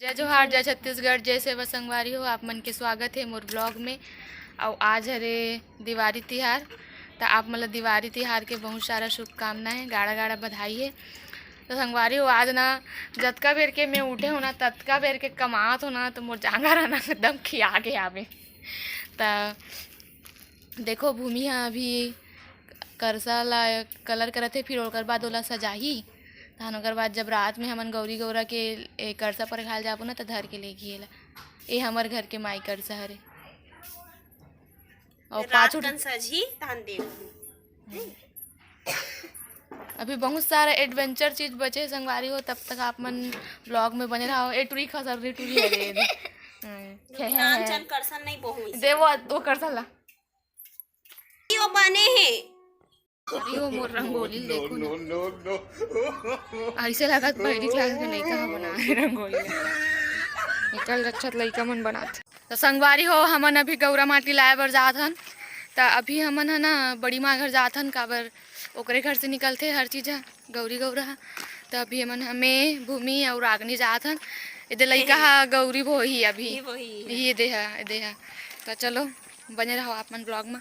जय जोहार, जय छत्तीसगढ़, जय सेवा संगवारी हो। आप मन के स्वागत है मोर ब्लॉग में। और आज हरे दिवाली तिहार, तो आप मतलब दिवाली तिहार के बहुत सारा शुभकामनाएं, गाड़ा गाड़ा बधाई है। तो संगवारी हो, आज ना जतका बेर के मैं उठे हो ना ततका बेर के कमात हो ना, तो मोर जांगा रहना एकदम खिया के आवे। तो देखो भूमि हाँ अभी करसा ला कलर करत है, फिर ओकर बाद ओला सजाही। तहन ओकर बाद जब रात में हमन गौरी गौरा के करसा पर खाल जाबो ना, तो धर के ले घिएला। ये हमार घर के माई करसा हरे। और पाछू सजी तहन देव अभी बहुत सारा एडवेंचर चीज बचे संगवारी हो। तब तक आप मन ब्लॉग में बने रहो। ए टुरी खसर रे टुरी है नाम करसन नहीं बहु दे वो करसा ला वो बने हैं। अरे वो मोर रंगोली देखो ना, ऐसे लगत पहली क्लास के लइका ह बना है रंगोली। निकल अच्छा लइका मन बनात। तो संगवारी हो, हमन अभी गौरा माटी लाए बर जात हन। तो अभी हमन है ना बड़ी माँ घर जात हन, काबर ओकरे घर से निकलते हर चीज़ गौरी गौरा। तो अभी हमन हमें भूमि और रागनी जात हन। इधर लइका हा गौरी भो ही अभी ये देहा। तो चलो बने रहो आप मन ब्लॉग में।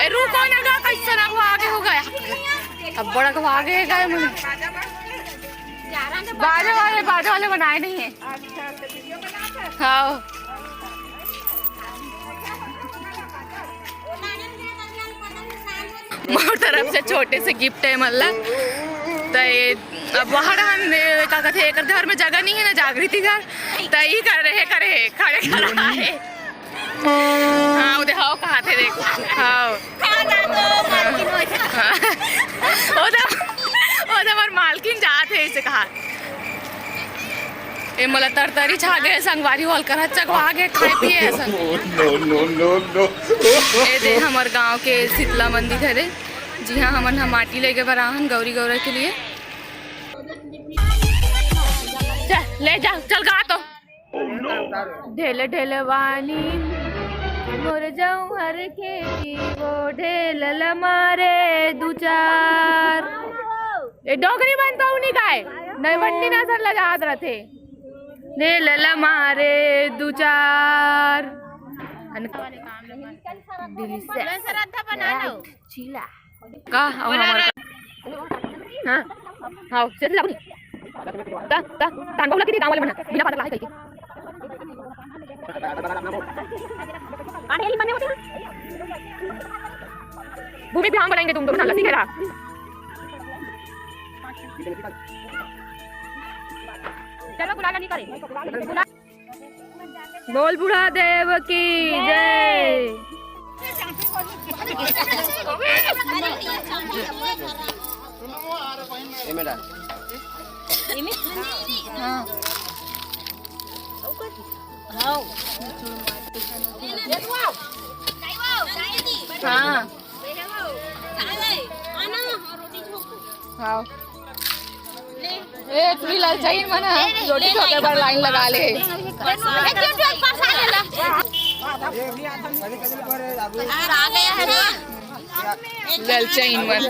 रुको ना, कैसे ना वो आगे हो गया। अब बड़ा को आगे गए मुझे बाजे वाले बनाए नहीं है। हाँ मोर तरफ से छोटे से गिफ्ट है मल्ला। तो अब वहाँ का कहते एक घर में जगह नहीं है ना, जागृति घर। तो ये करे खड़े खड़े। हाँ उधर हाउ कहाँ थे देख। हाँ उधर मालकिन जात है इसे कहा। ए मला तरतरी छा गए संगवारी हॉल कर चगवा गए खाए पिए ऐसा। ए दे हमार गांव के शीतला मंदिर है रे। जी हाँ, हमन हम माटी लेके बराहन गौरी गौरा के लिए। ले जा चल गा तो ढेले ढेले वाली मोर जाऊं हर खेती वो ढेल मारे दू चार। ए डोगरी बनता हूँ नहीं काय नहीं बंटी नजर लगा रहे ढेल मारे दू चार। का हाँ हाँ चल लगनी तांगोला किती कामाला म्हणा बिना पाटा आहे काही आणि हेली बने होते भूमि भी हम बनाएंगे तुम दोनों लस्सी खेला। चलो बुला नहीं करे बोल बुढ़ा देव की जय। हाँ हाँ ए तुरी लाल चाहिए मना रोटी ठोकर पर लाइन लगा ले। आ गया है ना ललचाइन मन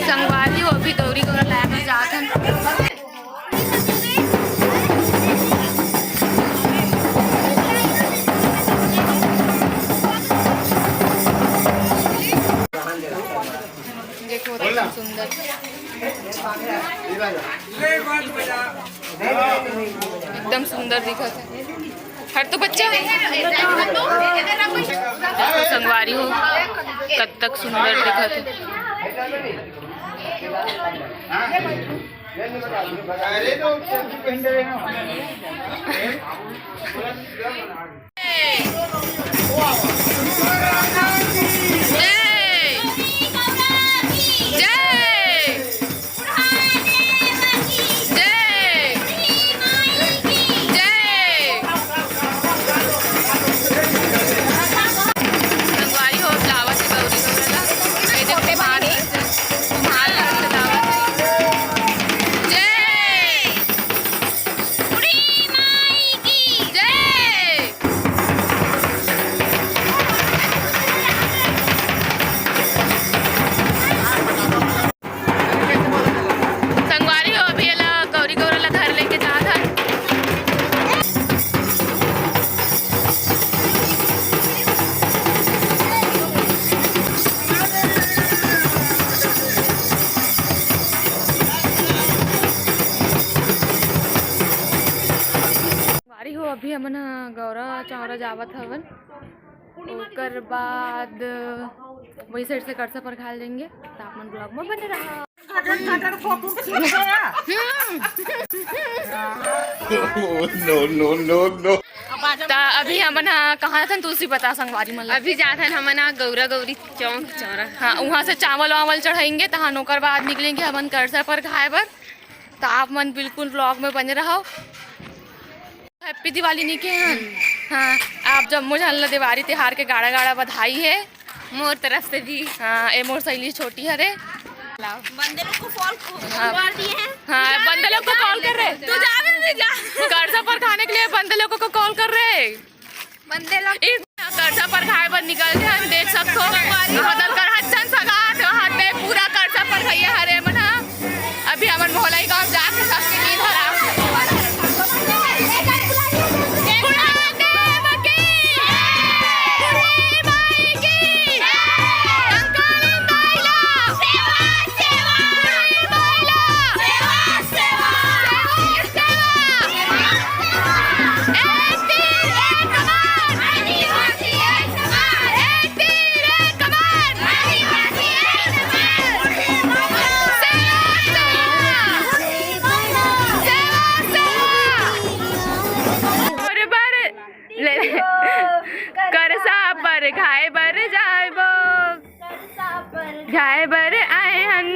संगवारी हो भी गौरी गौरा लाया में जात हन। देखो एकदम सुंदर एकदम सुंदर दिखत है। हर तो बच्चा संगवारी हो कब तक सुंदर दिखत है। जय गौरा चौरा जावत हवन, ओकर बाद वही साइड से करसा पर खा लेंगे। तो आप मन ब्लॉग में बने रहा। नो। अभी हमन कहाँ थे तुलसी पता संगवारी मन अभी जाते हैं हमन गौरा गौरी चौक चौरा। हाँ, वहाँ से चावल वावल चढ़ाएंगे। तो हाँ, ओकर बाद निकलेंगे हमन करसा पर खाए बर। तो आप मन बिल्कुल ब्लॉग में बने रहो। हैप्पी दिवाली निके हैं। हाँ, आप जब मुझे दिवाली त्योहार के गाड़ा गाड़ा बधाई है मोर तरफ से भी। हाँ, ए मोर सहेली छोटी है रे। बंदे लोग को कॉल दिए हैं। हाँ, बंदे लोग को कॉल कर रहे। तू जा करसा पर खाने के लिए बंदे लोगों को कॉल कर रहे। बंदे लोग करसा पर खाए पर निकल के हम देख सकते हो बदल कर हच्छन सगात हाथे पूरा करसा पर खाइए हरे मना। अभी हमन मोहलाई गांव जाके सबके नींद हराम। करसा पर खाए बर जाबो, खाए बर आए हन,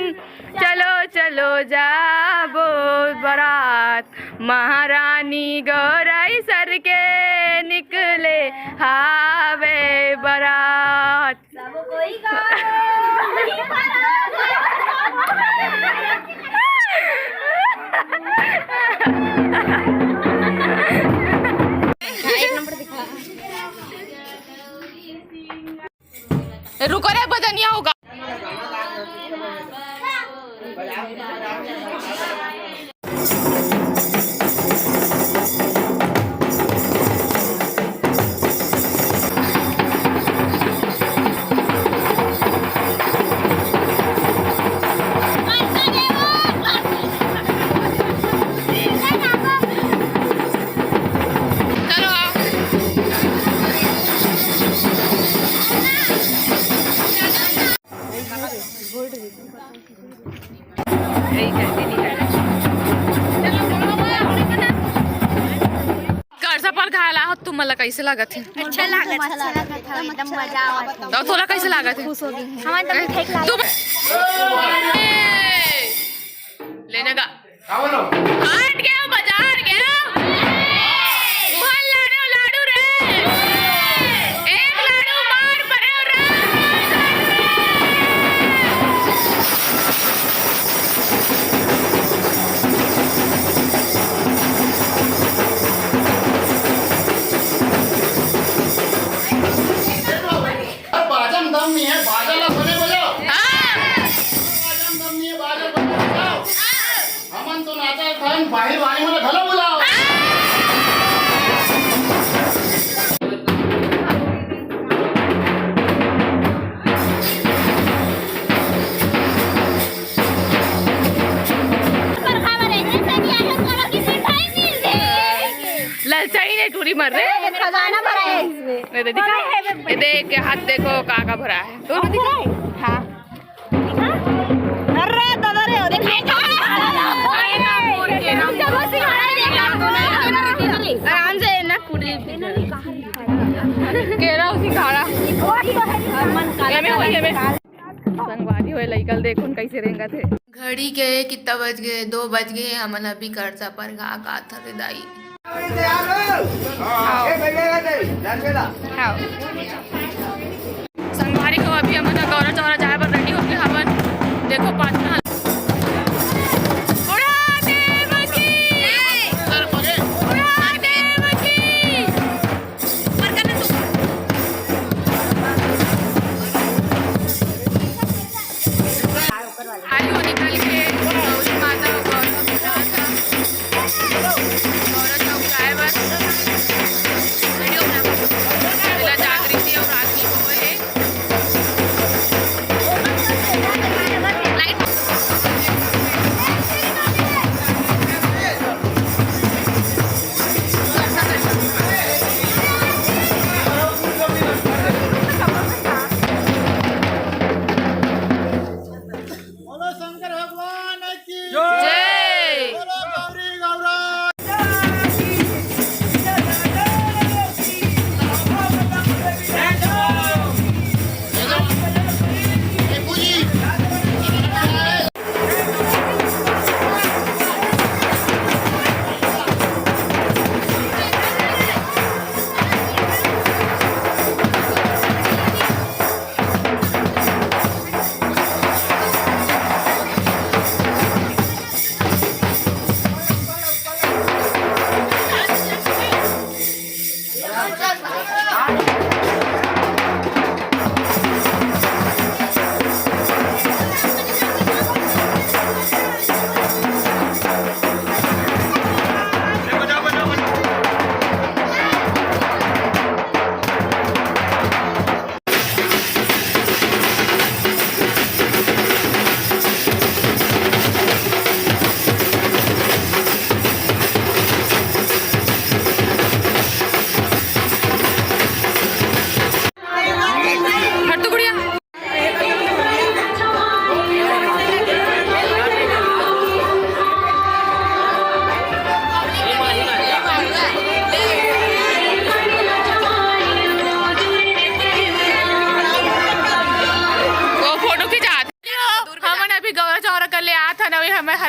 चलो चलो जाबो बारात। महारानी गौराई सर के निकले हावे बारात। सब कोई एक नंबर दिखा। रुको रे बदनिया होगा। करसा पर खाला हो तुम मला कैसे लागत है? अच्छा लगा था एकदम मजा आवत। तो थोड़ा कैसे लागत है? हमारे तो ठीक लगा। तुम लेने का हाट गया बाजार गया वहाँ लाडू रे एक लाडू मार पड़े रे। दम नहीं है, बाजा ला बने बजाओ। हाँ। दम नहीं है, बाजा बने बजाओ। हमन तो नाचा खान बाहर वाली वाला घला बुलाओ। ललचाई नहीं टूरी मर रहे। खजाना भरा है इसमें। ये देखा, ये देख के हाथ देखो काका भरा है। तो हाँ, अरे दादा रे देखा आराम से ना कुड़ी केरा उसी खाड़ा हमें वही हमें संगवारी होए लइकल देखुन कैसे रेंगा थे। घड़ी के कितना बज गए? 2 बज गए। हमन अभी करसा पर घा था रे दाई। संगवारी को अभी हमन गौरा चौरा जाए पर रेडी हो गए हमन। देखो 5 मिनट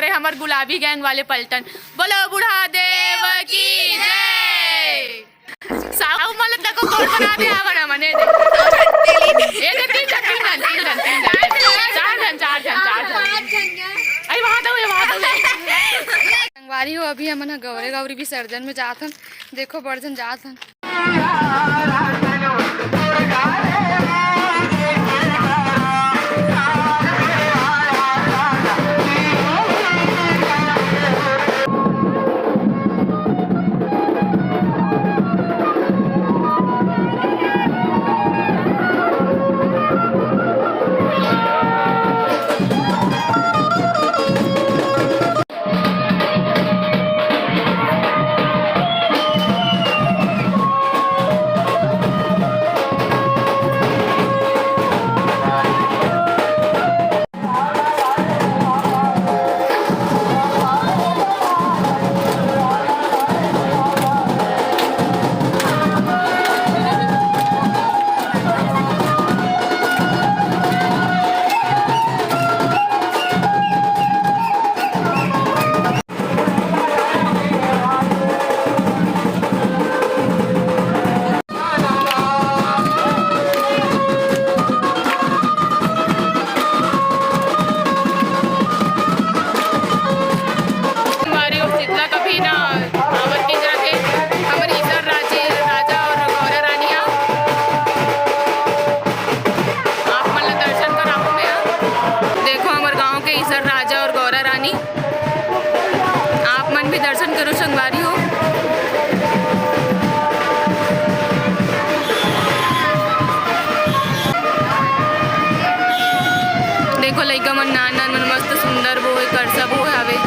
रहे हमारे गुलाबी गैंग वाले पलटन। बोलो बुढ़ा देव की जय। साहु मतलब देखो कौन बना दे आवर हमने ये तीन जन आई वहां तो संगवारी हो। अभी हमन गौरे गौरी विसर्जन में जात हन। देखो बड़जन जात हन। दर्शन करो संगवारी हो। देखो लइका मन नान नान मन मस्त सुंदर वो है कर सब वो हवे।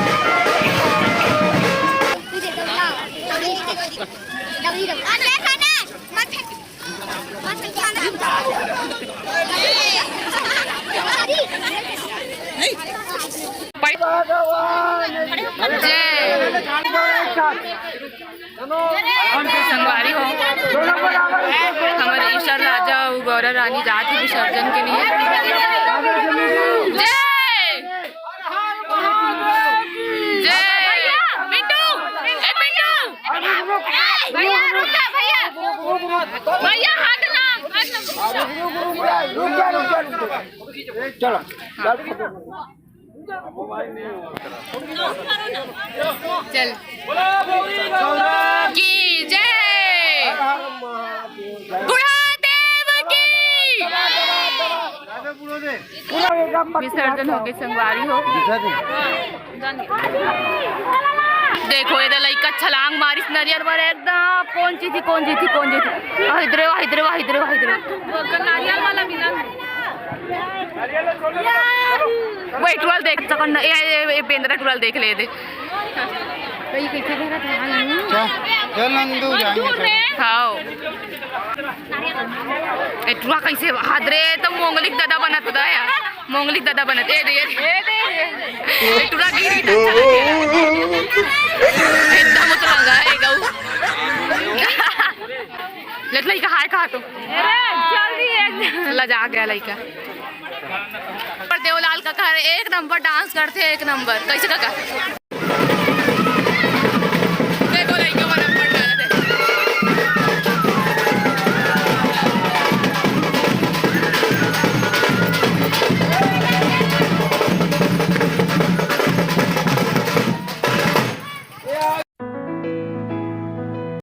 संगवारी हो हमारे ईश्वर राजा गौरा रानी जात है विसर्जन के लिए। जय जय मिंटू मिंटू भैया रुका भैया हाथ ना चलो चल की जय बुढ़ादेव की। विसर्जन हो गए संगवारी हो। देखो ये लइका छलांग मारिस नरियर पर एकदम कौन सी थी इधरे नारियल वाला बिना वही टुअल देख सकन ये पेंद्रा टुअल देख ले दे कई कैसे देगा चल नंदू जाएंगे हां एटुआ कैसे हादरे तो मोंगलिक दादा बनत दा यार मोंगलिक दादा बनत दे एटुआ गिरी एकदम उतरंगा है गऊ लेट लइका हाय खा तो अरे जल्दी एकदम लजा गया लइका। पर देवलाल का एक नंबर डांस करते एक नंबर कैसे काका।